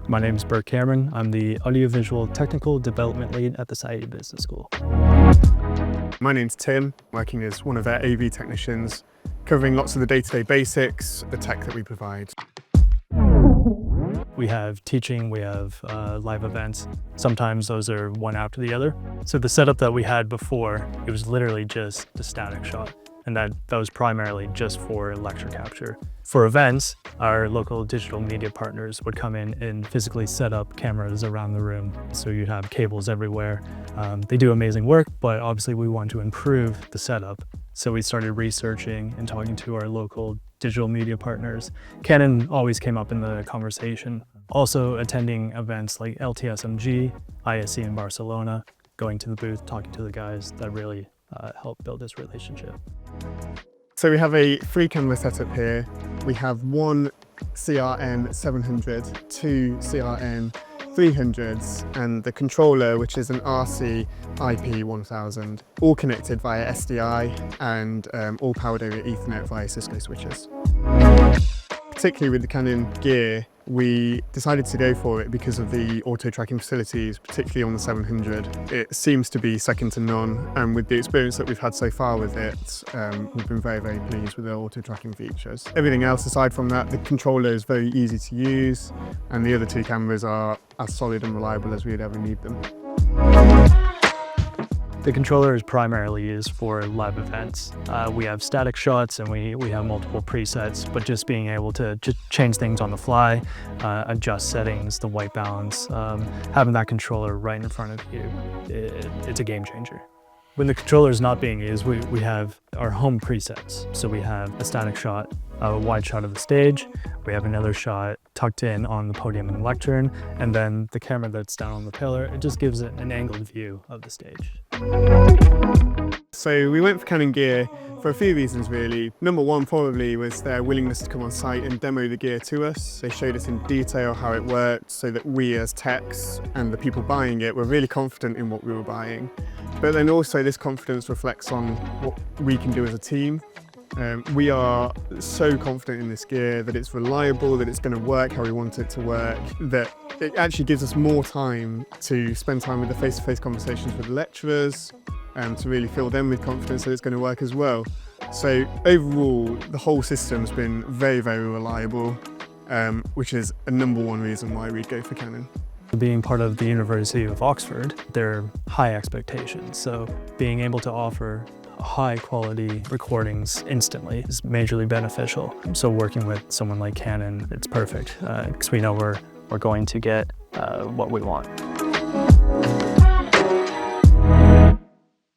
My name is Bert Cameron. I'm the Audiovisual Technical Development Lead at the Saïd Business School. My name's Tim, working as one of our AV technicians, covering lots of the day-to-day basics, the tech that we provide. We have teaching, we have live events. Sometimes those are one after the other. So the setup that we had before, it was literally just a static shot. And that was primarily just for lecture capture. For events, our local digital media partners would come in and physically set up cameras around the room. So you'd have cables everywhere. They do amazing work, but obviously we want to improve the setup. So we started researching and talking to our local digital media partners. Canon always came up in the conversation. Also attending events like LTSMG, ISE in Barcelona, going to the booth, talking to the guys that really helped build this relationship. So we have a 3-camera setup here. We have one CRN 700, two CRN 300s, and the controller, which is an RC IP1000, all connected via SDI and all powered over Ethernet via Cisco switches. Particularly with the Canon gear, we decided to go for it because of the auto tracking facilities, particularly on the 700. It seems to be second to none, and with the experience that we've had so far with it, we've been very, very pleased with the auto tracking features. Everything else aside from that, the controller is very easy to use, and the other two cameras are as solid and reliable as we'd ever need them. The controller is primarily used for live events. We have static shots and we have multiple presets, but just being able to just change things on the fly, adjust settings, the white balance, having that controller right in front of you, it's a game changer. When the controller is not being used, we have our home presets. So we have a static shot, a wide shot of the stage, we have another shot tucked in on the podium and lectern, and then the camera that's down on the pillar, it just gives it an angled view of the stage. So we went for Canon gear for a few reasons really. Number one probably was their willingness to come on site and demo the gear to us. They showed us in detail how it worked so that we as techs and the people buying it were really confident in what we were buying. But then also this confidence reflects on what we can do as a team. We are so confident in this gear that it's reliable, that it's going to work how we want it to work, that it actually gives us more time to spend time with the face-to-face conversations with the lecturers and to really fill them with confidence that it's going to work as well. So overall, the whole system's been very, very reliable, which is a number one reason why we'd go for Canon. Being part of the University of Oxford, there are high expectations. So being able to offer high quality recordings instantly is majorly beneficial. So working with someone like Canon, it's perfect because we know we're going to get what we want.